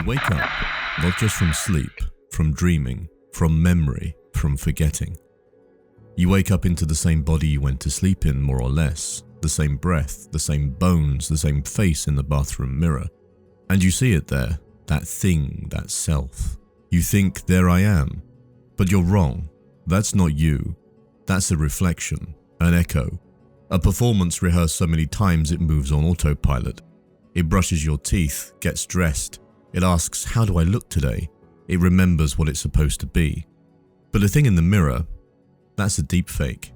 You wake up, not just from sleep, from dreaming, from memory, from forgetting. You wake up into the same body you went to sleep in, more or less, the same breath, the same bones, the same face in the bathroom mirror. And you see it there, that thing, that self. You think, there I am. But you're wrong. That's not you. That's a reflection, an echo. A performance rehearsed so many times it moves on autopilot. It brushes your teeth, gets dressed. It asks, how do I look today? It remembers what it's supposed to be. But the thing in the mirror, that's a deepfake.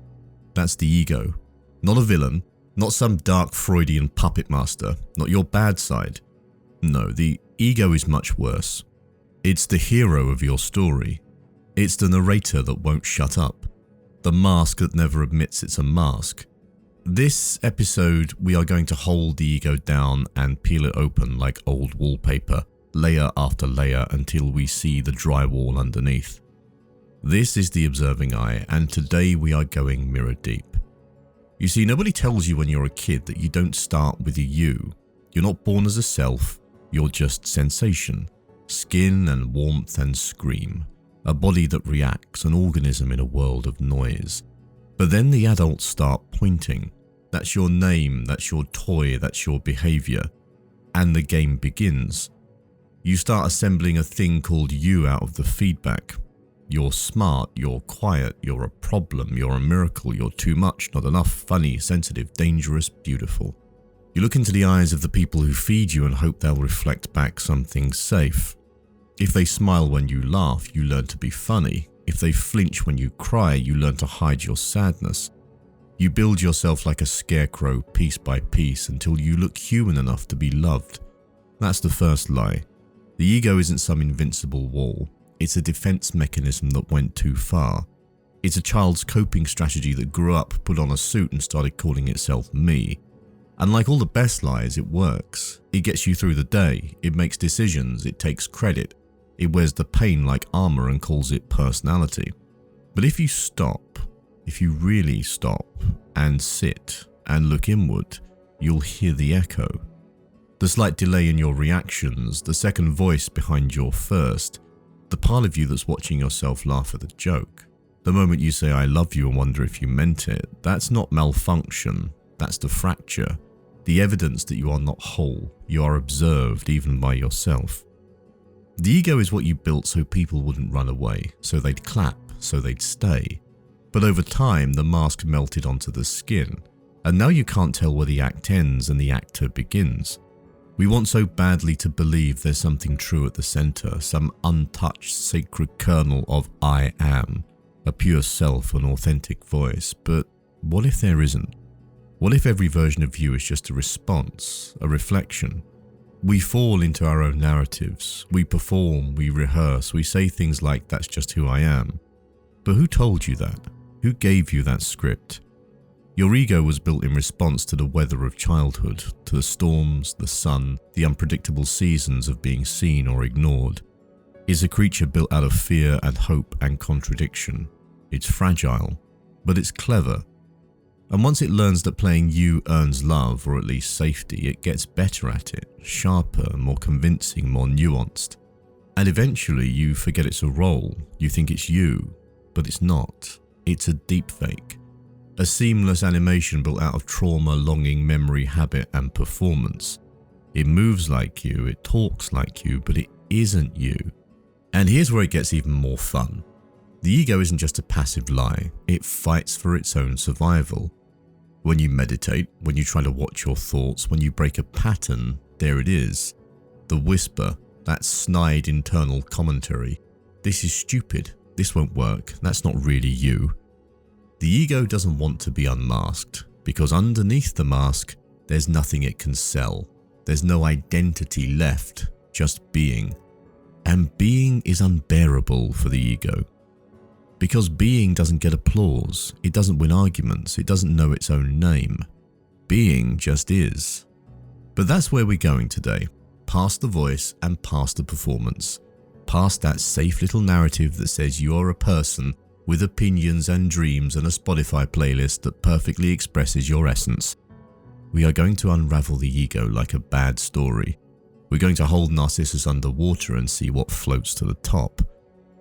That's the ego. Not a villain, not some dark Freudian puppet master, not your bad side. No, the ego is much worse. It's the hero of your story. It's the narrator that won't shut up. The mask that never admits it's a mask. This episode, we are going to hold the ego down and peel it open like old wallpaper, layer after layer until we see the drywall underneath. This is The Observing Eye, and today we are going mirror deep. You see, nobody tells you when you're a kid that you don't start with a you. You're not born as a self, you're just sensation. Skin and warmth and scream. A body that reacts, an organism in a world of noise. But then the adults start pointing. That's your name, that's your toy, that's your behavior. And the game begins. You start assembling a thing called you out of the feedback. You're smart, you're quiet, you're a problem, you're a miracle, you're too much, not enough, funny, sensitive, dangerous, beautiful. You look into the eyes of the people who feed you and hope they'll reflect back something safe. If they smile when you laugh, you learn to be funny. If they flinch when you cry, you learn to hide your sadness. You build yourself like a scarecrow piece by piece until you look human enough to be loved. That's the first lie. The ego isn't some invincible wall. It's a defense mechanism that went too far. It's a child's coping strategy that grew up, put on a suit and started calling itself me. And like all the best lies, it works. It gets you through the day. It makes decisions. It takes credit. It wears the pain like armor and calls it personality. But if you stop, if you really stop and sit and look inward, you'll hear the echo. The slight delay in your reactions, the second voice behind your first, the part of you that's watching yourself laugh at the joke. The moment you say I love you and wonder if you meant it, that's not malfunction, that's the fracture. The evidence that you are not whole, you are observed even by yourself. The ego is what you built so people wouldn't run away, so they'd clap, so they'd stay. But over time, the mask melted onto the skin, and now you can't tell where the act ends and the actor begins. We want so badly to believe there's something true at the center, some untouched sacred kernel of I am, a pure self, an authentic voice, but what if there isn't? What if every version of you is just a response, a reflection? We fall into our own narratives, we perform, we rehearse, we say things like that's just who I am. But who told you that? Who gave you that script? Your ego was built in response to the weather of childhood, to the storms, the sun, the unpredictable seasons of being seen or ignored. It's a creature built out of fear and hope and contradiction. It's fragile, but it's clever. And once it learns that playing you earns love, or at least safety, it gets better at it, sharper, more convincing, more nuanced. And eventually you forget it's a role, you think it's you, but it's not. It's a deepfake. A seamless animation built out of trauma, longing, memory, habit, and performance. It moves like you, it talks like you, but it isn't you. And here's where it gets even more fun. The ego isn't just a passive lie, it fights for its own survival. When you meditate, when you try to watch your thoughts, when you break a pattern, there it is. The whisper, that snide internal commentary. This is stupid, this won't work, that's not really you. The ego doesn't want to be unmasked, because underneath the mask, there's nothing it can sell. There's no identity left, just being. And being is unbearable for the ego. Because being doesn't get applause, it doesn't win arguments, it doesn't know its own name. Being just is. But that's where we're going today, past the voice and past the performance. Past that safe little narrative that says you're a person with opinions and dreams and a Spotify playlist that perfectly expresses your essence. We are going to unravel the ego like a bad story. We're going to hold Narcissus underwater and see what floats to the top.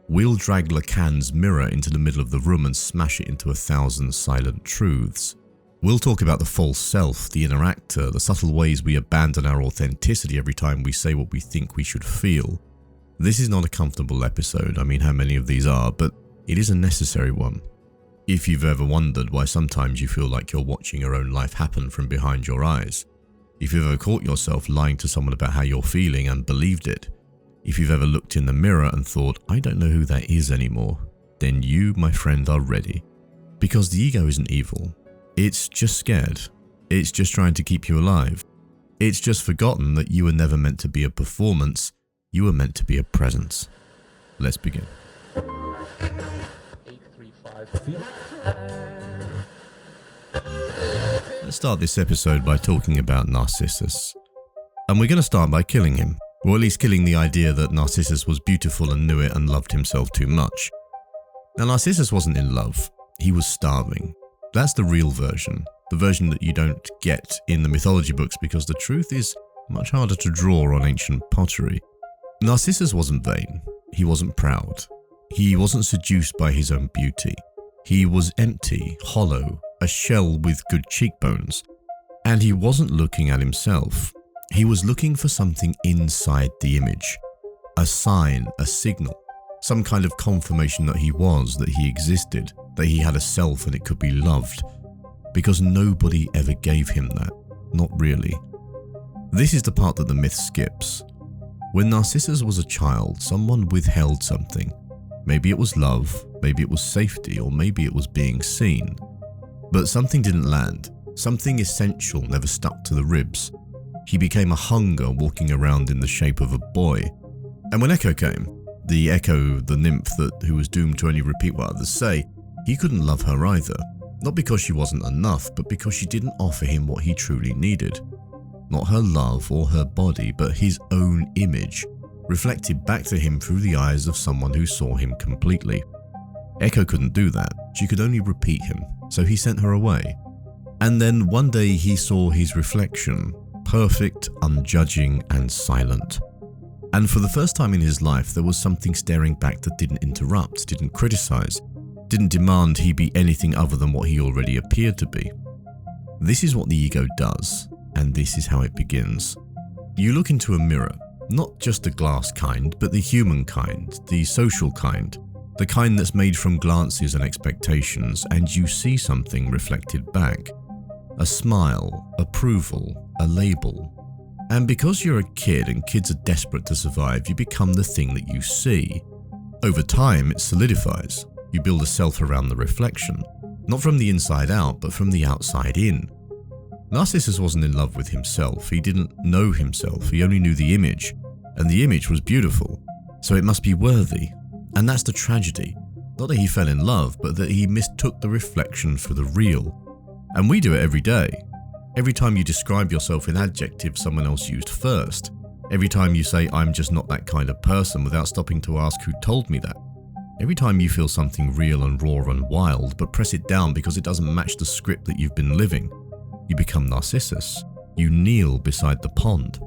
We'll drag Lacan's mirror into the middle of the room and smash it into 1,000 silent truths. We'll talk about the false self, the inner actor, the subtle ways we abandon our authenticity every time we say what we think we should feel. This is not a comfortable episode, I mean how many of these are, but it is a necessary one. If you've ever wondered why sometimes you feel like you're watching your own life happen from behind your eyes, if you've ever caught yourself lying to someone about how you're feeling and believed it, if you've ever looked in the mirror and thought, I don't know who that is anymore, then you, my friend, are ready. Because the ego isn't evil. It's just scared. It's just trying to keep you alive. It's just forgotten that you were never meant to be a performance, you were meant to be a presence. Let's begin. 835. Let's start this episode by talking about Narcissus. And we're going to start by killing him. Or at least killing the idea that Narcissus was beautiful and knew it and loved himself too much. Now, Narcissus wasn't in love. He was starving. That's the real version. The version that you don't get in the mythology books because the truth is much harder to draw on ancient pottery. Narcissus wasn't vain. He wasn't proud. He wasn't seduced by his own beauty. He was empty, hollow, a shell with good cheekbones. And he wasn't looking at himself. He was looking for something inside the image. A sign, a signal, some kind of confirmation that he was, that he existed, that he had a self and it could be loved. Because nobody ever gave him that. Not really. This is the part that the myth skips. When Narcissus was a child, someone withheld something. Maybe it was love, maybe it was safety, or maybe it was being seen. But something didn't land. Something essential never stuck to the ribs. He became a hunger walking around in the shape of a boy. And when Echo came, the Echo, the nymph who was doomed to only repeat what others say, he couldn't love her either. Not because she wasn't enough, but because she didn't offer him what he truly needed. Not her love or her body, but his own image, reflected back to him through the eyes of someone who saw him completely. Echo couldn't do that. She could only repeat him, so he sent her away. And then one day he saw his reflection, perfect, unjudging, and silent. And for the first time in his life, there was something staring back that didn't interrupt, didn't criticize, didn't demand he be anything other than what he already appeared to be. This is what the ego does, and this is how it begins. You look into a mirror, not just the glass kind, but the human kind, the social kind, the kind that's made from glances and expectations, and you see something reflected back. A smile, approval, a label. And because you're a kid and kids are desperate to survive, you become the thing that you see. Over time, it solidifies. You build a self around the reflection, not from the inside out, but from the outside in. Narcissus wasn't in love with himself. He didn't know himself. He only knew the image, and the image was beautiful, so it must be worthy. And that's the tragedy. Not that he fell in love, but that he mistook the reflection for the real. And we do it every day. Every time you describe yourself in adjectives someone else used first. Every time you say, I'm just not that kind of person, without stopping to ask who told me that. Every time you feel something real and raw and wild, but press it down because it doesn't match the script that you've been living. You become Narcissus. You kneel beside the pond.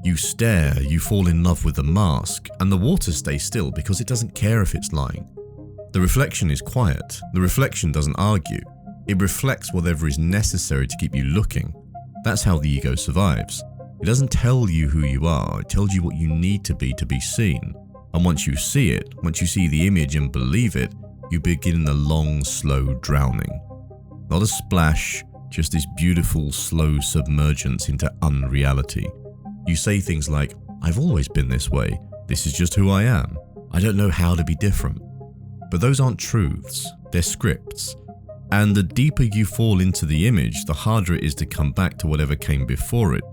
You stare, you fall in love with the mask, and the water stays still because it doesn't care if it's lying. The reflection is quiet. The reflection doesn't argue. It reflects whatever is necessary to keep you looking. That's how the ego survives. It doesn't tell you who you are, it tells you what you need to be seen. And once you see it, once you see the image and believe it, you begin the long, slow drowning. Not a splash, just this beautiful, slow submergence into unreality. You say things like, I've always been this way, this is just who I am, I don't know how to be different. But those aren't truths, they're scripts. And the deeper you fall into the image, the harder it is to come back to whatever came before it.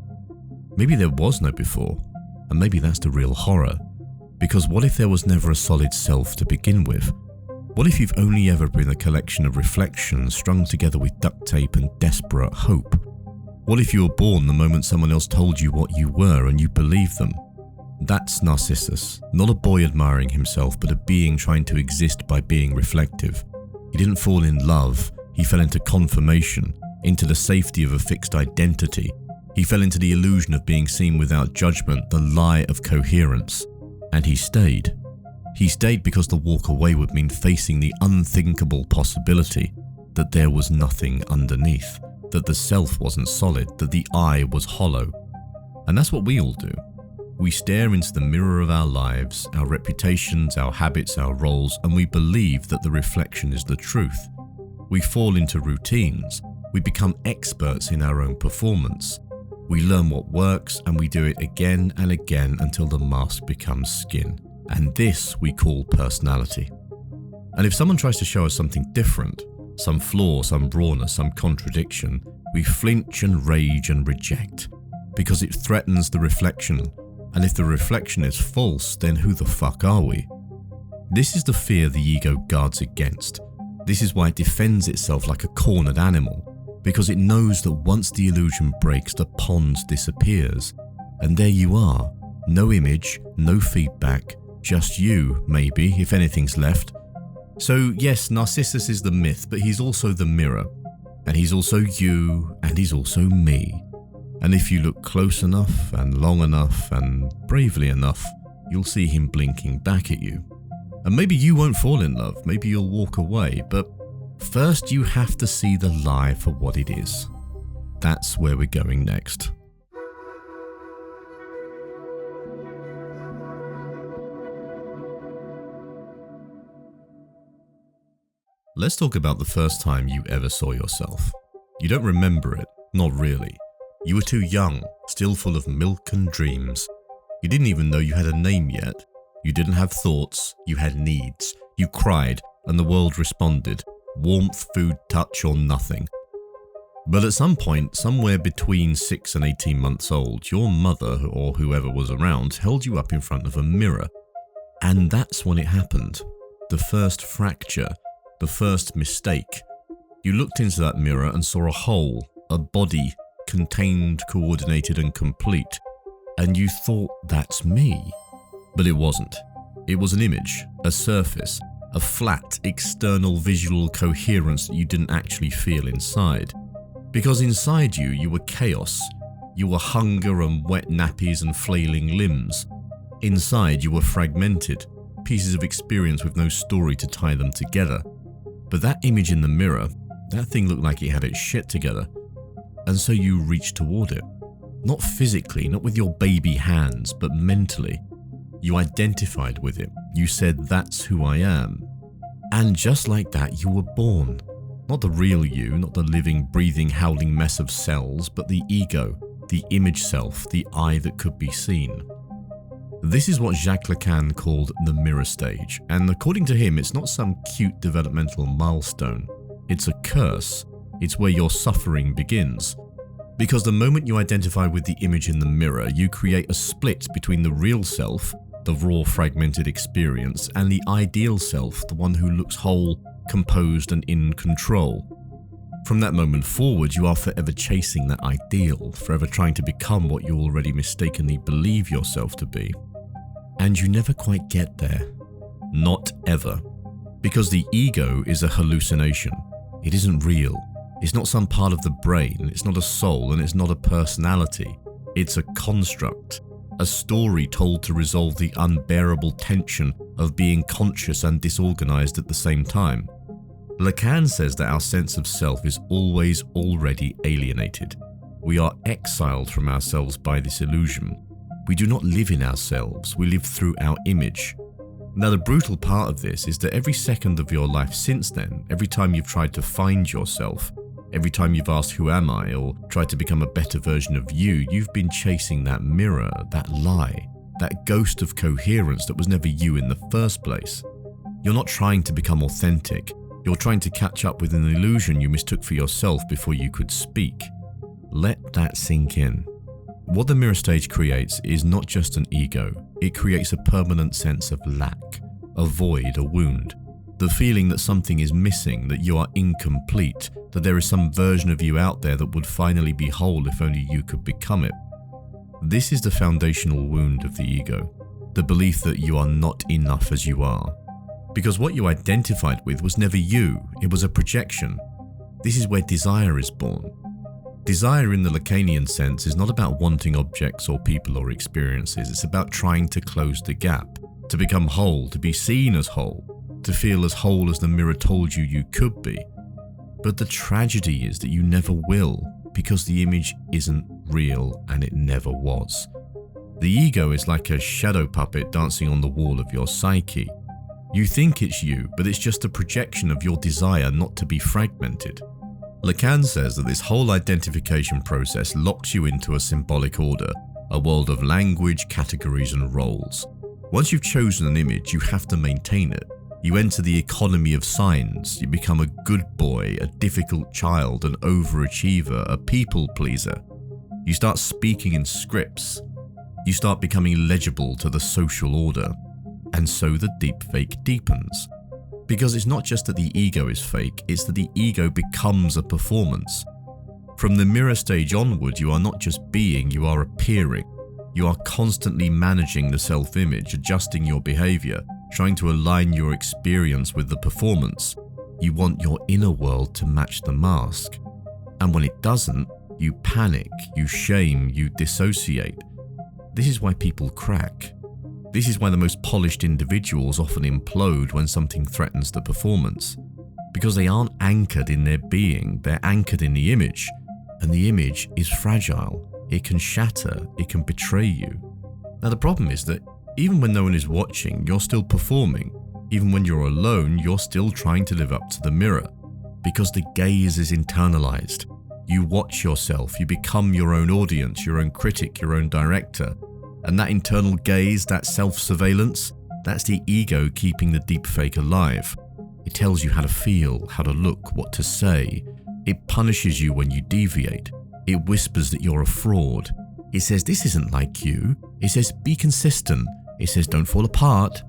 Maybe there was no before, and maybe that's the real horror. Because what if there was never a solid self to begin with? What if you've only ever been a collection of reflections strung together with duct tape and desperate hope? What if you were born the moment someone else told you what you were and you believed them? That's Narcissus, not a boy admiring himself, but a being trying to exist by being reflective. He didn't fall in love, he fell into confirmation, into the safety of a fixed identity, He fell into the illusion of being seen without judgment, the lie of coherence. And he stayed. He stayed because the walk away would mean facing the unthinkable possibility that there was nothing underneath, that the self wasn't solid, that the I was hollow. And that's what we all do. We stare into the mirror of our lives, our reputations, our habits, our roles, and we believe that the reflection is the truth. We fall into routines. We become experts in our own performance. We learn what works and we do it again and again until the mask becomes skin. And this we call personality. And if someone tries to show us something different, some flaw, some rawness, some contradiction, we flinch and rage and reject because it threatens the reflection. And if the reflection is false, then who the fuck are we? This is the fear the ego guards against. This is why it defends itself like a cornered animal, because it knows that once the illusion breaks, the pond disappears. And there you are, no image, no feedback, just you, maybe, if anything's left. So yes, Narcissus is the myth, but he's also the mirror. And he's also you, and he's also me. And if you look close enough, and long enough, and bravely enough, you'll see him blinking back at you. And maybe you won't fall in love, maybe you'll walk away, but first you have to see the lie for what it is. That's where we're going next. Let's talk about the first time you ever saw yourself. You don't remember it, not really. You were too young, still full of milk and dreams. You didn't even know you had a name yet. You didn't have thoughts, you had needs. You cried, and the world responded. Warmth, food, touch, or nothing. But at some point, somewhere between 6 and 18 months old, your mother, or whoever was around, held you up in front of a mirror. And that's when it happened. The first fracture, the first mistake. You looked into that mirror and saw a whole, a body, contained, coordinated, and complete. And you thought, that's me. But it wasn't. It was an image, a surface, a flat, external visual coherence that you didn't actually feel inside. Because inside you, you were chaos. You were hunger and wet nappies and flailing limbs. Inside, you were fragmented, pieces of experience with no story to tie them together. But that image in the mirror, that thing looked like it had its shit together. And so you reached toward it. Not physically, not with your baby hands, but mentally. You identified with it. You said, that's who I am. And just like that, you were born. Not the real you, not the living, breathing, howling mess of cells, but the ego, the image self, the I that could be seen. This is what Jacques Lacan called the mirror stage. And according to him, it's not some cute developmental milestone. It's a curse. It's where your suffering begins. Because the moment you identify with the image in the mirror, you create a split between the real self, the raw fragmented experience, and the ideal self, the one who looks whole, composed, and in control. From that moment forward, you are forever chasing that ideal, forever trying to become what you already mistakenly believe yourself to be. And you never quite get there. Not ever. Because the ego is a hallucination. It isn't real. It's not some part of the brain, it's not a soul, and it's not a personality. It's a construct, a story told to resolve the unbearable tension of being conscious and disorganized at the same time. Lacan says that our sense of self is always already alienated. We are exiled from ourselves by this illusion. We do not live in ourselves, we live through our image. Now, the brutal part of this is that every second of your life since then, every time you've tried to find yourself, every time you've asked, who am I, or tried to become a better version of you, you've been chasing that mirror, that lie, that ghost of coherence that was never you in the first place. You're not trying to become authentic. You're trying to catch up with an illusion you mistook for yourself before you could speak. Let that sink in. What the mirror stage creates is not just an ego. It creates a permanent sense of lack, a void, a wound. The feeling that something is missing, that you are incomplete, that there is some version of you out there that would finally be whole if only you could become it. This is the foundational wound of the ego, the belief that you are not enough as you are. Because what you identified with was never you, it was a projection. This is where desire is born. Desire in the Lacanian sense is not about wanting objects or people or experiences, it's about trying to close the gap, to become whole, to be seen as whole, to feel as whole as the mirror told you you could be. But the tragedy is that you never will, because the image isn't real and it never was. The ego is like a shadow puppet dancing on the wall of your psyche. You think it's you, but it's just a projection of your desire not to be fragmented. Lacan says that this whole identification process locks you into a symbolic order, a world of language, categories and roles. Once you've chosen an image, you have to maintain it. You enter the economy of signs, you become a good boy, a difficult child, an overachiever, a people pleaser. You start speaking in scripts. You start becoming legible to the social order. And so the deepfake deepens. Because it's not just that the ego is fake, it's that the ego becomes a performance. From the mirror stage onward, you are not just being, you are appearing. You are constantly managing the self-image, adjusting your behavior, trying to align your experience with the performance. You want your inner world to match the mask. And when it doesn't, you panic, you shame, you dissociate. This is why people crack. This is why the most polished individuals often implode when something threatens the performance. Because they aren't anchored in their being, they're anchored in the image. And the image is fragile. It can shatter, it can betray you. Now the problem is that even when no one is watching, you're still performing. Even when you're alone, you're still trying to live up to the mirror. Because the gaze is internalized. You watch yourself, you become your own audience, your own critic, your own director. And that internal gaze, that self-surveillance, that's the ego keeping the deepfake alive. It tells you how to feel, how to look, what to say. It punishes you when you deviate. It whispers that you're a fraud. It says this isn't like you. It says be consistent. It says don't fall apart.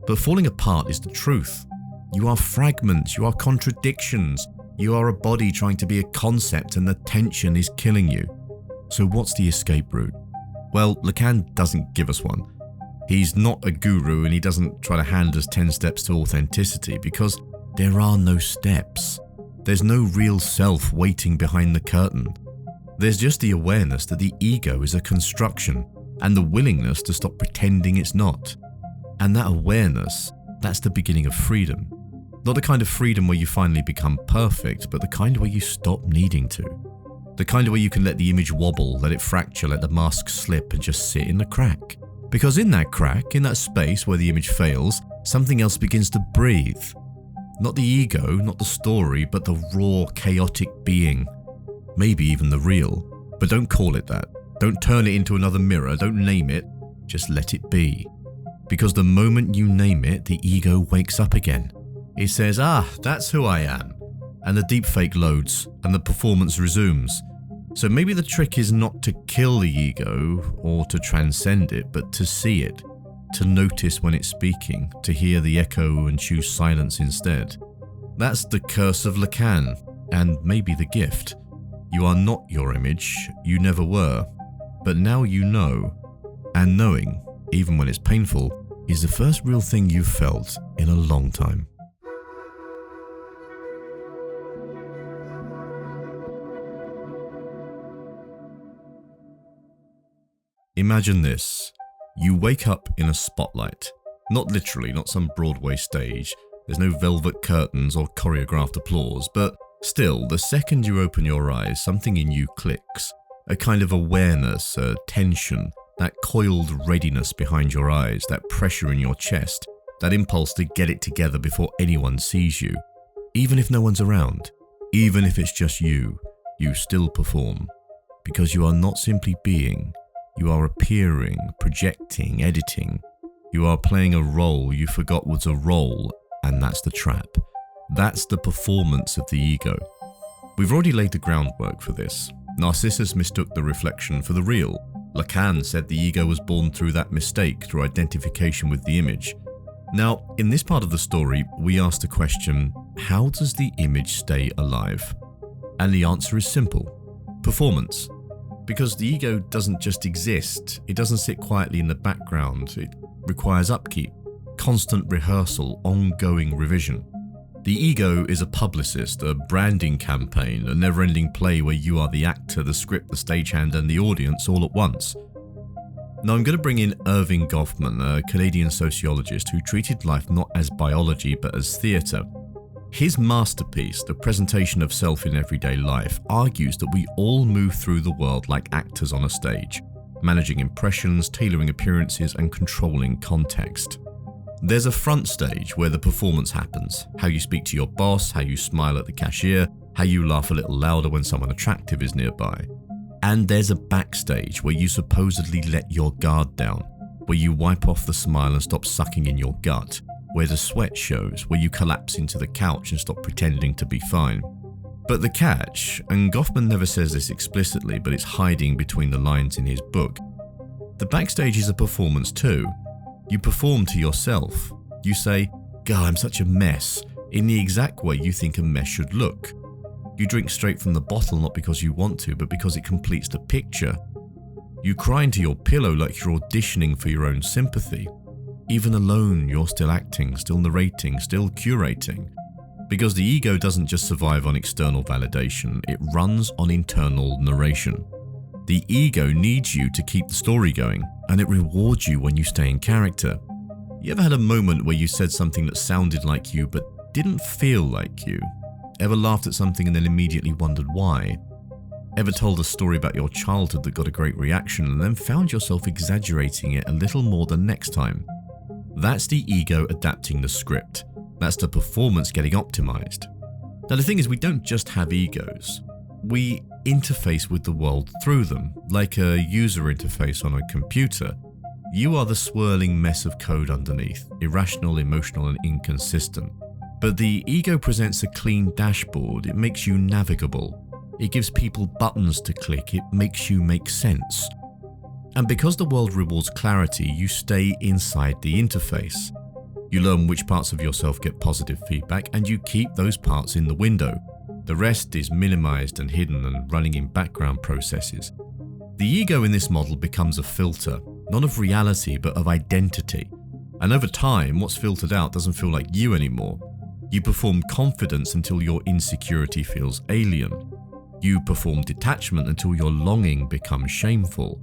But falling apart is the truth. You are fragments, you are contradictions. You are a body trying to be a concept and the tension is killing you. So what's the escape route? Well, Lacan doesn't give us one. He's not a guru and he doesn't try to hand us 10 steps to authenticity because there are no steps. There's no real self waiting behind the curtain. There's just the awareness that the ego is a construction and the willingness to stop pretending it's not. And that awareness, that's the beginning of freedom. Not the kind of freedom where you finally become perfect, but the kind where you stop needing to. The kind where you can let the image wobble, let it fracture, let the mask slip and just sit in the crack. Because in that crack, in that space where the image fails, something else begins to breathe. Not the ego, not the story, but the raw, chaotic being. Maybe even the real. But don't call it that. Don't turn it into another mirror, don't name it. Just let it be. Because the moment you name it, the ego wakes up again. It says, that's who I am. And the deepfake loads, and the performance resumes. So maybe the trick is not to kill the ego, or to transcend it, but to see it. To notice when it's speaking, to hear the echo and choose silence instead. That's the curse of Lacan, and maybe the gift. You are not your image, you never were. But now you know. And knowing, even when it's painful, is the first real thing you've felt in a long time. Imagine this. You wake up in a spotlight. Not literally, not some Broadway stage. There's no velvet curtains or choreographed applause, but still, the second you open your eyes, something in you clicks. A kind of awareness, a tension, that coiled readiness behind your eyes, that pressure in your chest, that impulse to get it together before anyone sees you. Even if no one's around, even if it's just you still perform. Because you are not simply being. You are appearing, projecting, editing. You are playing a role you forgot was a role, and that's the trap. That's the performance of the ego. We've already laid the groundwork for this. Narcissus mistook the reflection for the real. Lacan said the ego was born through that mistake, through identification with the image. Now, in this part of the story, we ask the question, how does the image stay alive? And the answer is simple. Performance. Because the ego doesn't just exist, it doesn't sit quietly in the background, it requires upkeep, constant rehearsal, ongoing revision. The ego is a publicist, a branding campaign, a never-ending play where you are the actor, the script, the stagehand, and the audience all at once. Now I'm going to bring in Erving Goffman, a Canadian sociologist who treated life not as biology but as theatre. His masterpiece, The Presentation of Self in Everyday Life, argues that we all move through the world like actors on a stage, managing impressions, tailoring appearances, and controlling context. There's a front stage where the performance happens, how you speak to your boss, how you smile at the cashier, how you laugh a little louder when someone attractive is nearby. And there's a backstage where you supposedly let your guard down, where you wipe off the smile and stop sucking in your gut, where the sweat shows, where you collapse into the couch and stop pretending to be fine. But the catch, and Goffman never says this explicitly, but it's hiding between the lines in his book, the backstage is a performance too. You perform to yourself. You say, "God, I'm such a mess," in the exact way you think a mess should look. You drink straight from the bottle not because you want to, but because it completes the picture. You cry into your pillow like you're auditioning for your own sympathy. Even alone, you're still acting, still narrating, still curating. Because the ego doesn't just survive on external validation, it runs on internal narration. The ego needs you to keep the story going, and it rewards you when you stay in character. You ever had a moment where you said something that sounded like you but didn't feel like you? Ever laughed at something and then immediately wondered why? Ever told a story about your childhood that got a great reaction and then found yourself exaggerating it a little more the next time? That's the ego adapting the script. That's the performance getting optimized. Now the thing is, we don't just have egos. We interface with the world through them, like a user interface on a computer. You are the swirling mess of code underneath, irrational, emotional, and inconsistent. But the ego presents a clean dashboard. It makes you navigable. It gives people buttons to click. It makes you make sense. And because the world rewards clarity, you stay inside the interface. You learn which parts of yourself get positive feedback, and you keep those parts in the window. The rest is minimized and hidden and running in background processes. The ego in this model becomes a filter, not of reality, but of identity. And over time, what's filtered out doesn't feel like you anymore. You perform confidence until your insecurity feels alien. You perform detachment until your longing becomes shameful.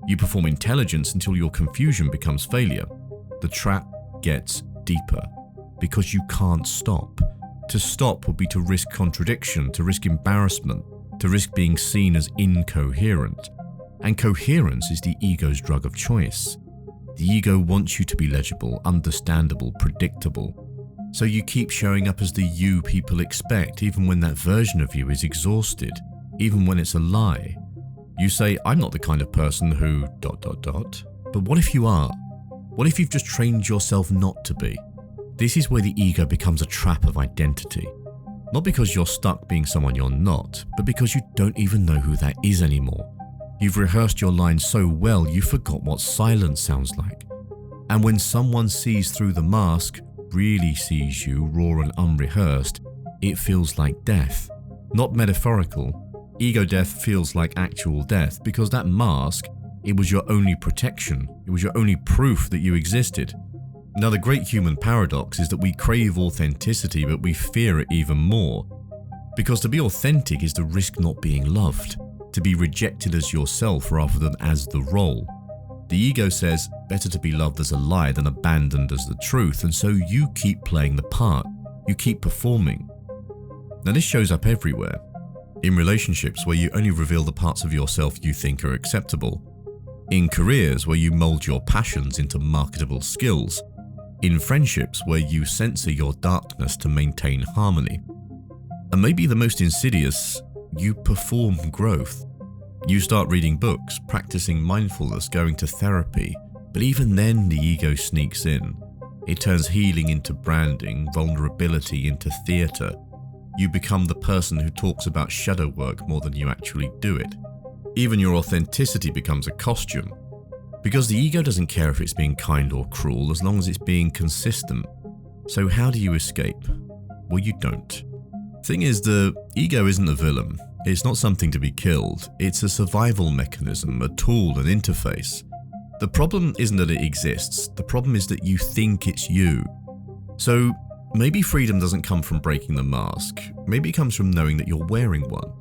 You perform intelligence until your confusion becomes failure. The trap gets deeper because you can't stop. To stop would be to risk contradiction, to risk embarrassment, to risk being seen as incoherent. And coherence is the ego's drug of choice. The ego wants you to be legible, understandable, predictable. So you keep showing up as the you people expect, even when that version of you is exhausted, even when it's a lie. You say, "I'm not the kind of person who ... But what if you are? What if you've just trained yourself not to be? This is where the ego becomes a trap of identity. Not because you're stuck being someone you're not, but because you don't even know who that is anymore. You've rehearsed your lines so well, you forgot what silence sounds like. And when someone sees through the mask, really sees you raw and unrehearsed, it feels like death. Not metaphorical. Ego death feels like actual death because that mask, it was your only protection. It was your only proof that you existed. Now, the great human paradox is that we crave authenticity, but we fear it even more. Because to be authentic is to risk not being loved, to be rejected as yourself rather than as the role. The ego says, better to be loved as a lie than abandoned as the truth, and so you keep playing the part. You keep performing. Now, this shows up everywhere. In relationships where you only reveal the parts of yourself you think are acceptable. In careers where you mold your passions into marketable skills. In friendships where you censor your darkness to maintain harmony. And maybe the most insidious, you perform growth. You start reading books, practicing mindfulness, going to therapy, but even then the ego sneaks in. It turns healing into branding, vulnerability into theatre. You become the person who talks about shadow work more than you actually do it. Even your authenticity becomes a costume. Because the ego doesn't care if it's being kind or cruel as long as it's being consistent. So how do you escape? Well, you don't. Thing is, the ego isn't a villain. It's not something to be killed. It's a survival mechanism, a tool, an interface. The problem isn't that it exists. The problem is that you think it's you. So Maybe freedom doesn't come from breaking the mask. Maybe it comes from knowing that you're wearing one.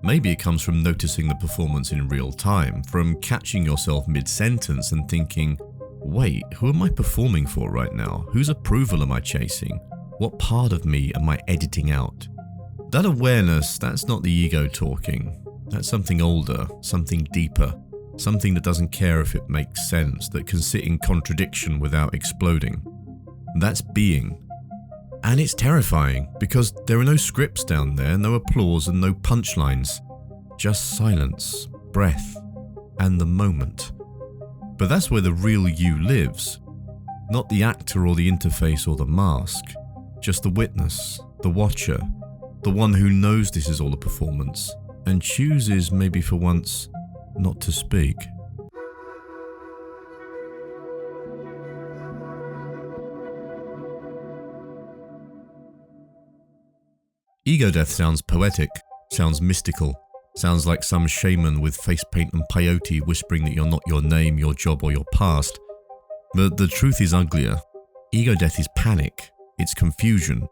Maybe it comes from noticing the performance in real time, from catching yourself mid-sentence and thinking, wait, who am I performing for right now? Whose approval am I chasing? What part of me am I editing out? That awareness, that's not the ego talking. That's something older, something deeper, something that doesn't care if it makes sense, that can sit in contradiction without exploding. That's being. And it's terrifying because there are no scripts down there, no applause and no punchlines. Just silence, breath, and the moment. But that's where the real you lives. Not the actor or the interface or the mask. Just the witness, the watcher, the one who knows this is all a performance and chooses, maybe for once, not to speak. Ego death sounds poetic, sounds mystical, sounds like some shaman with face paint and peyote whispering that you're not your name, your job, or your past. But the truth is uglier. Ego death is panic, it's confusion.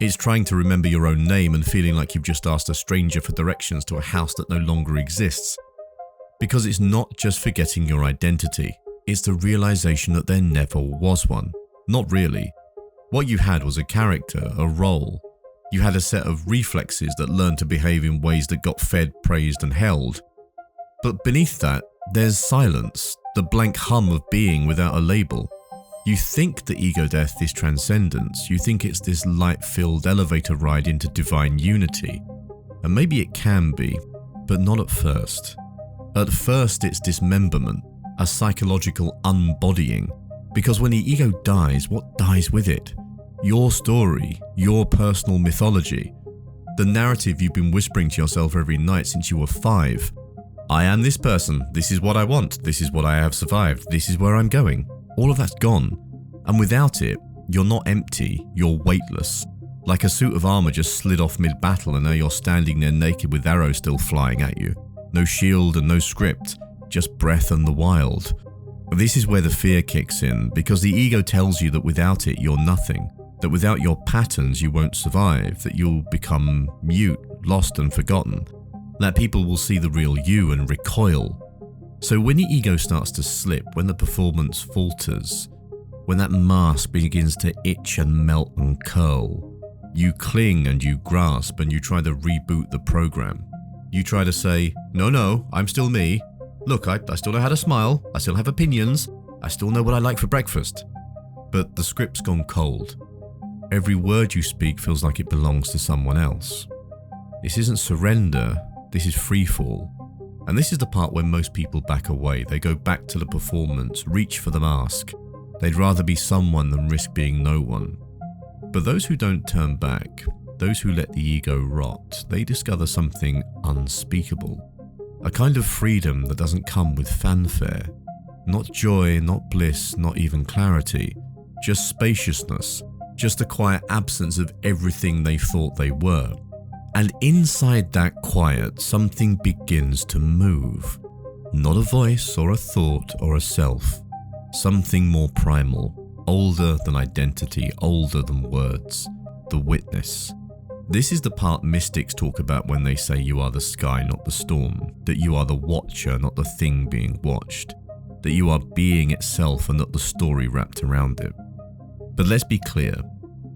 It's trying to remember your own name and feeling like you've just asked a stranger for directions to a house that no longer exists. Because it's not just forgetting your identity, it's the realization that there never was one. Not really. What you had was a character, a role. You had a set of reflexes that learned to behave in ways that got fed, praised, and held. But beneath that, there's silence, the blank hum of being without a label. You think the ego death is transcendence, you think it's this light-filled elevator ride into divine unity. And maybe it can be, but not at first. At first it's dismemberment, a psychological unbodying. Because when the ego dies, what dies with it? Your story, your personal mythology, the narrative you've been whispering to yourself every night since you were 5. I am this person, this is what I want, this is what I have survived, this is where I'm going. All of that's gone. And without it, you're not empty, you're weightless. Like a suit of armor just slid off mid-battle and now you're standing there naked with arrows still flying at you. No shield and no script, just breath and the wild. This is where the fear kicks in, because the ego tells you that without it, you're nothing. That without your patterns you won't survive, that you'll become mute, lost and forgotten, that people will see the real you and recoil. So when the ego starts to slip, when the performance falters, when that mask begins to itch and melt and curl, you cling and you grasp and you try to reboot the program. You try to say, no, I'm still me. Look, I still know how to smile, I still have opinions, I still know what I like for breakfast. But the script's gone cold. Every word you speak feels like it belongs to someone else. This isn't surrender, this is freefall. And this is the part where most people back away. They go back to the performance, reach for the mask. They'd rather be someone than risk being no one. But those who don't turn back, those who let the ego rot, they discover something unspeakable. A kind of freedom that doesn't come with fanfare. Not joy, not bliss, not even clarity. Just spaciousness. Just a quiet absence of everything they thought they were. And inside that quiet, something begins to move. Not a voice or a thought or a self. Something more primal, older than identity, older than words. The witness. This is the part mystics talk about when they say you are the sky, not the storm. That you are the watcher, not the thing being watched. That you are being itself and not the story wrapped around it. But let's be clear,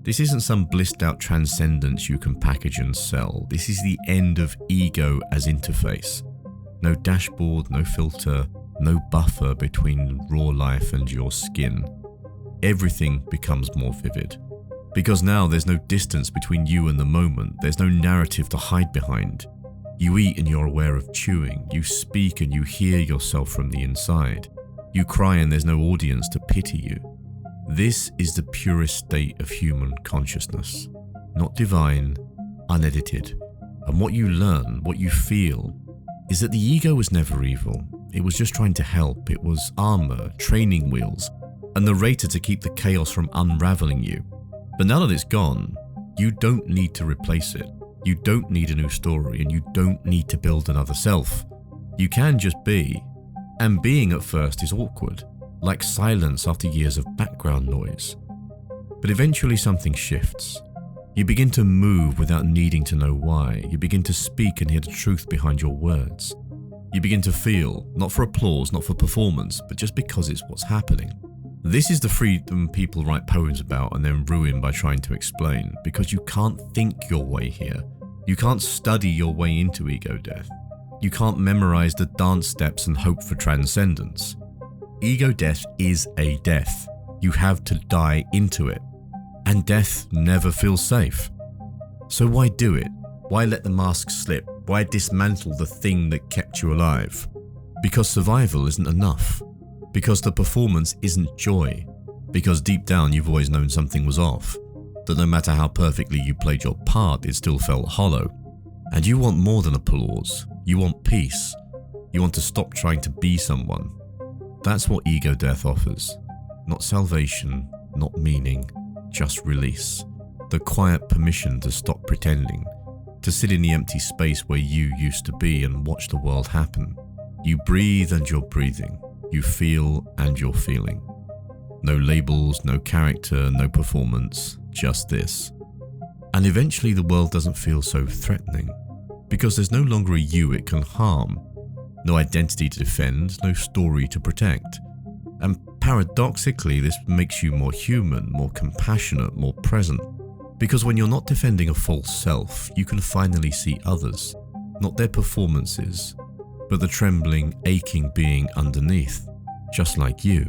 this isn't some blissed out transcendence you can package and sell. This is the end of ego as interface. No dashboard, no filter, no buffer between raw life and your skin. Everything becomes more vivid. Because now there's no distance between you and the moment. There's no narrative to hide behind. You eat and you're aware of chewing. You speak and you hear yourself from the inside. You cry and there's no audience to pity you. This is the purest state of human consciousness, not divine, unedited. And what you learn, what you feel, is that the ego was never evil. It was just trying to help. It was armor, training wheels, a narrator to keep the chaos from unraveling you. But now that it's gone, you don't need to replace it. You don't need a new story, and you don't need to build another self. You can just be. And being at first is awkward. Like silence after years of background noise. But eventually something shifts. You begin to move without needing to know why. You begin to speak and hear the truth behind your words. You begin to feel, not for applause, not for performance, but just because it's what's happening. This is the freedom people write poems about and then ruin by trying to explain, because you can't think your way here. You can't study your way into ego death. You can't memorize the dance steps and hope for transcendence. Ego death is a death. You have to die into it. And death never feels safe. So why do it? Why let the mask slip? Why dismantle the thing that kept you alive? Because survival isn't enough. Because the performance isn't joy. Because deep down you've always known something was off. That no matter how perfectly you played your part, it still felt hollow. And you want more than applause. You want peace. You want to stop trying to be someone. That's what ego death offers. Not salvation, not meaning, just release. The quiet permission to stop pretending. To sit in the empty space where you used to be and watch the world happen. You breathe and you're breathing. You feel and you're feeling. No labels, no character, no performance, just this. And eventually the world doesn't feel so threatening, because there's no longer a you it can harm. No identity to defend, no story to protect. And paradoxically, this makes you more human, more compassionate, more present. Because when you're not defending a false self, you can finally see others, not their performances, but the trembling, aching being underneath, just like you.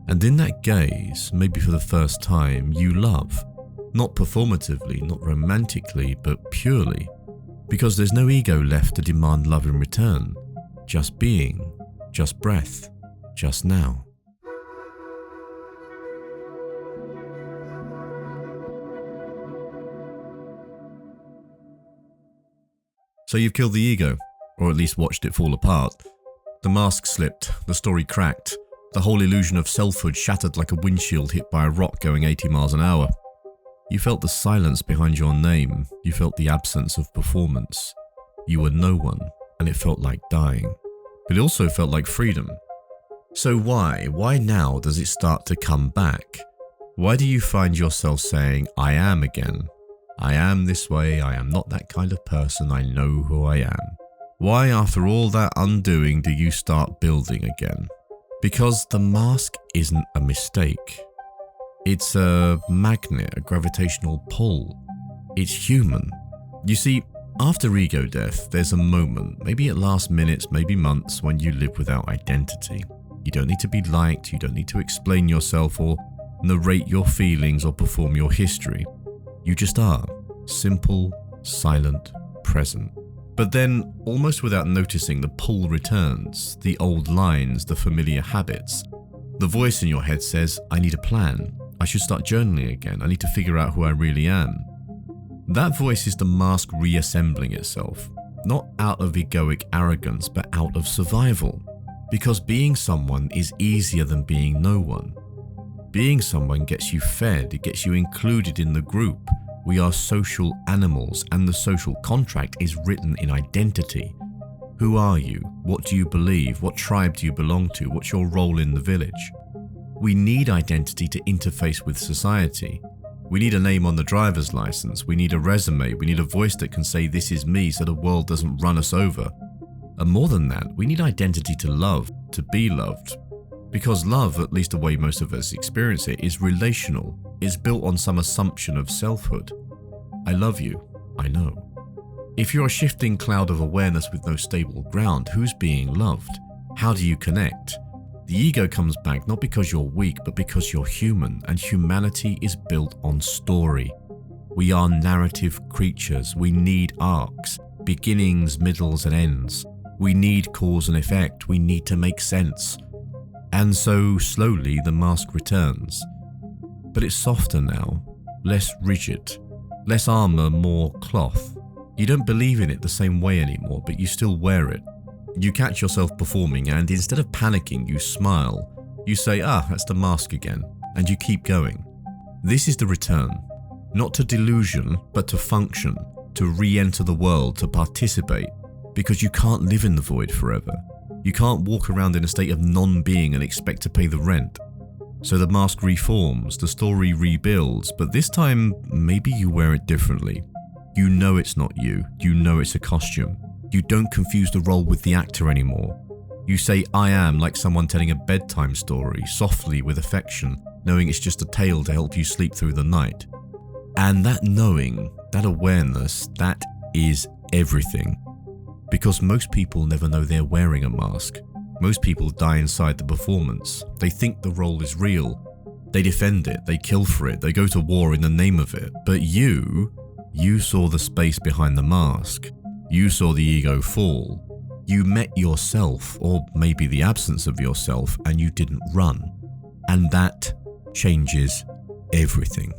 And in that gaze, maybe for the first time, you love. Not performatively, not romantically, but purely. Because there's no ego left to demand love in return. Just being, just breath, just now. So you've killed the ego, or at least watched it fall apart. The mask slipped, the story cracked, the whole illusion of selfhood shattered like a windshield hit by a rock going 80 miles an hour. You felt the silence behind your name, you felt the absence of performance. You were no one, and it felt like dying. But it also felt like freedom. So why now does it start to come back? Why do you find yourself saying, I am again? I am this way, I am not that kind of person, I know who I am. Why, after all that undoing, do you start building again? Because the mask isn't a mistake. It's a magnet, a gravitational pull. It's human. You see, after ego death, there's a moment, maybe it lasts minutes, maybe months, when you live without identity. You don't need to be liked, you don't need to explain yourself or narrate your feelings or perform your history. You just are, simple, silent, present. But then, almost without noticing, the pull returns, the old lines, the familiar habits. The voice in your head says, I need a plan. I should start journaling again. I need to figure out who I really am. That voice is the mask reassembling itself, not out of egoic arrogance, but out of survival. Because being someone is easier than being no one. Being someone gets you fed, it gets you included in the group. We are social animals, and the social contract is written in identity. Who are you? What do you believe? What tribe do you belong to? What's your role in the village? We need identity to interface with society. We need a name on the driver's license. We need a resume. We need a voice that can say this is me so the world doesn't run us over. And more than that, we need identity to love, to be loved. Because love, at least the way most of us experience it, is relational. It's built on some assumption of selfhood. I love you, I know. If you're a shifting cloud of awareness with no stable ground, who's being loved? How do you connect? The ego comes back not because you're weak, but because you're human, and humanity is built on story. We are narrative creatures. We need arcs, beginnings, middles, and ends. We need cause and effect. We need to make sense. And so, slowly, the mask returns. But it's softer now, less rigid, less armor, more cloth. You don't believe in it the same way anymore, but you still wear it. You catch yourself performing and instead of panicking, you smile. You say, that's the mask again, and you keep going. This is the return. Not to delusion, but to function, to re-enter the world, to participate, because you can't live in the void forever. You can't walk around in a state of non-being and expect to pay the rent. So the mask reforms, the story rebuilds, but this time, maybe you wear it differently. You know it's not you. You know it's a costume. You don't confuse the role with the actor anymore. You say I am like someone telling a bedtime story, softly with affection, knowing it's just a tale to help you sleep through the night. And that knowing, that awareness, that is everything. Because most people never know they're wearing a mask. Most people die inside the performance. They think the role is real. They defend it, they kill for it, they go to war in the name of it. But you saw the space behind the mask. You saw the ego fall. You met yourself, or maybe the absence of yourself, and you didn't run. And that changes everything.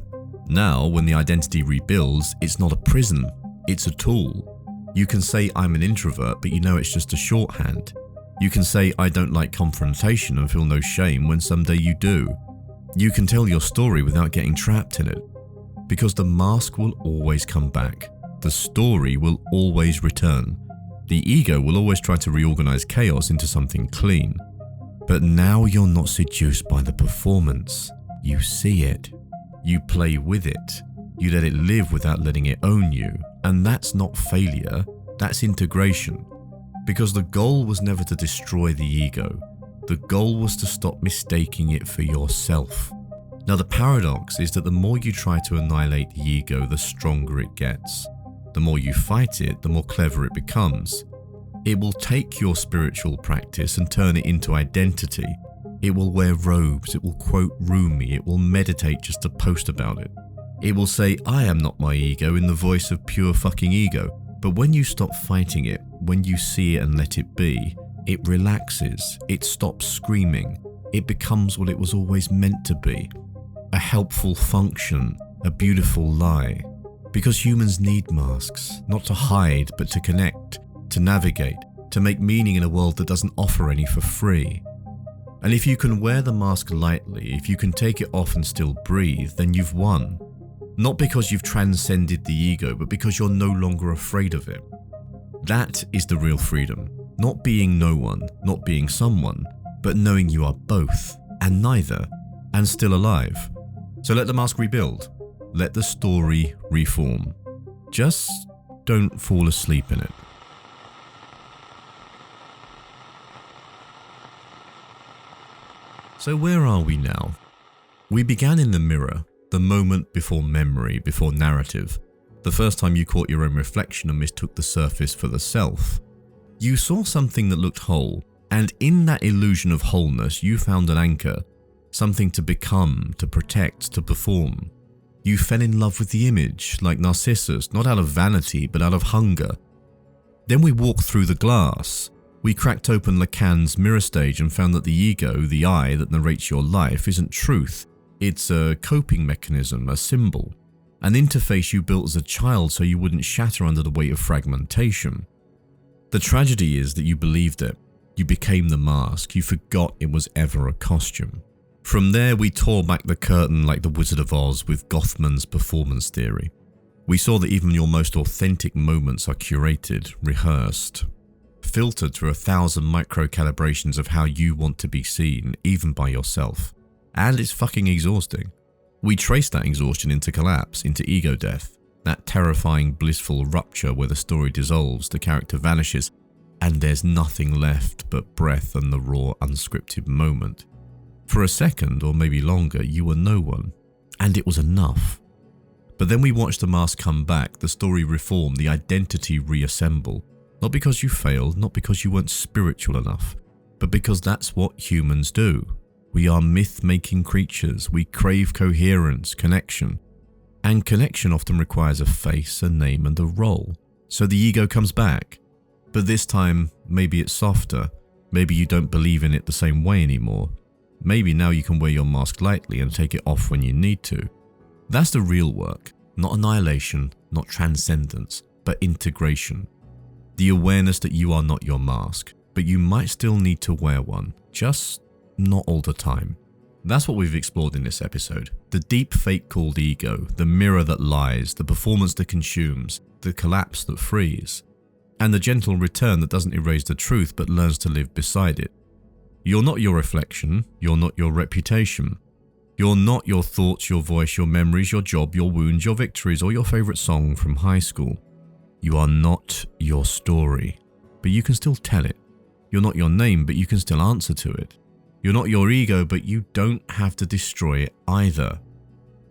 Now, when the identity rebuilds, it's not a prison, it's a tool. You can say I'm an introvert, but you know it's just a shorthand. You can say I don't like confrontation and feel no shame when someday you do. You can tell your story without getting trapped in it. Because the mask will always come back. The story will always return. The ego will always try to reorganize chaos into something clean. But now you're not seduced by the performance. You see it. You play with it. You let it live without letting it own you. And that's not failure, that's integration. Because the goal was never to destroy the ego. The goal was to stop mistaking it for yourself. Now the paradox is that the more you try to annihilate the ego, the stronger it gets. The more you fight it, the more clever it becomes. It will take your spiritual practice and turn it into identity. It will wear robes, it will quote Rumi, it will meditate just to post about it. It will say, I am not my ego in the voice of pure fucking ego. But when you stop fighting it, when you see it and let it be, it relaxes, it stops screaming, it becomes what it was always meant to be. A helpful function, a beautiful lie. Because humans need masks, not to hide, but to connect, to navigate, to make meaning in a world that doesn't offer any for free. And if you can wear the mask lightly, if you can take it off and still breathe, then you've won. Not because you've transcended the ego, but because you're no longer afraid of it. That is the real freedom. Not being no one, not being someone, but knowing you are both, and neither, and still alive. So let the mask rebuild. Let the story reform. Just don't fall asleep in it. So where are we now? We began in the mirror, the moment before memory, before narrative. The first time you caught your own reflection and mistook the surface for the self. You saw something that looked whole, and in that illusion of wholeness you found an anchor, something to become, to protect, to perform. You fell in love with the image, like Narcissus, not out of vanity, but out of hunger. Then we walked through the glass. We cracked open Lacan's mirror stage and found that the ego, the I that narrates your life, isn't truth. It's a coping mechanism, a symbol. An interface you built as a child so you wouldn't shatter under the weight of fragmentation. The tragedy is that you believed it. You became the mask. You forgot it was ever a costume. From there, we tore back the curtain like the Wizard of Oz with Gothman's performance theory. We saw that even your most authentic moments are curated, rehearsed, filtered through 1,000 micro-calibrations of how you want to be seen, even by yourself. And it's fucking exhausting. We trace that exhaustion into collapse, into ego death, that terrifying blissful rupture where the story dissolves, the character vanishes, and there's nothing left but breath and the raw, unscripted moment. For a second, or maybe longer, you were no one, and it was enough. But then we watched the mask come back, the story reform, the identity reassemble. Not because you failed, not because you weren't spiritual enough, but because that's what humans do. We are myth-making creatures. We crave coherence, connection. And connection often requires a face, a name, and a role. So the ego comes back. But this time, maybe it's softer. Maybe you don't believe in it the same way anymore. Maybe now you can wear your mask lightly and take it off when you need to. That's the real work. Not annihilation, not transcendence, but integration. The awareness that you are not your mask, but you might still need to wear one. Just not all the time. That's what we've explored in this episode. The deep fake called ego, the mirror that lies, the performance that consumes, the collapse that frees, and the gentle return that doesn't erase the truth but learns to live beside it. You're not your reflection, you're not your reputation. You're not your thoughts, your voice, your memories, your job, your wounds, your victories, or your favourite song from high school. You are not your story, but you can still tell it. You're not your name, but you can still answer to it. You're not your ego, but you don't have to destroy it either.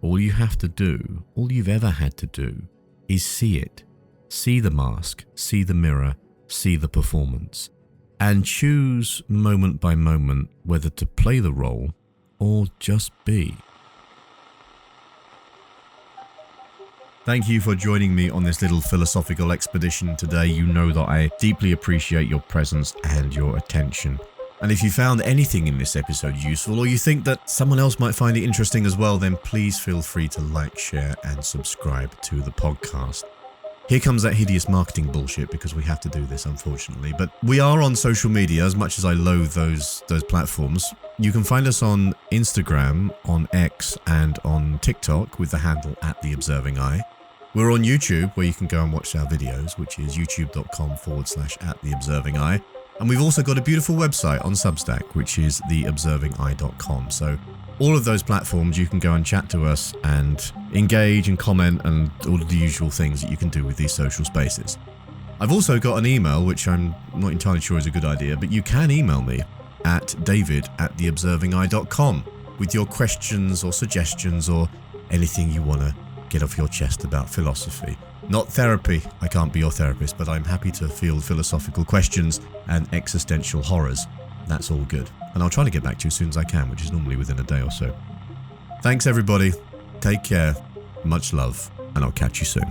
All you have to do, all you've ever had to do, is see it. See the mask, see the mirror, see the performance, and choose moment by moment whether to play the role or just be. Thank you for joining me on this little philosophical expedition today. You know that I deeply appreciate your presence and your attention. And if you found anything in this episode useful, or you think that someone else might find it interesting as well, then please feel free to like, share, and subscribe to the podcast. Here comes that hideous marketing bullshit, because we have to do this, unfortunately. But we are on social media, as much as I loathe those platforms. You can find us on Instagram, on X, and on TikTok with the handle @TheObservingEye. We're on YouTube, where you can go and watch our videos, which is youtube.com/@TheObservingEye. And we've also got a beautiful website on Substack, which is theobservingeye.com. So all of those platforms, you can go and chat to us and engage and comment and all of the usual things that you can do with these social spaces. I've also got an email, which I'm not entirely sure is a good idea, but you can email me at david@theobservingeye.com with your questions or suggestions or anything you want to get off your chest about philosophy. Not therapy, I can't be your therapist, but I'm happy to field philosophical questions and existential horrors. That's all good. And I'll try to get back to you as soon as I can, which is normally within a day or so. Thanks everybody, take care, much love, and I'll catch you soon.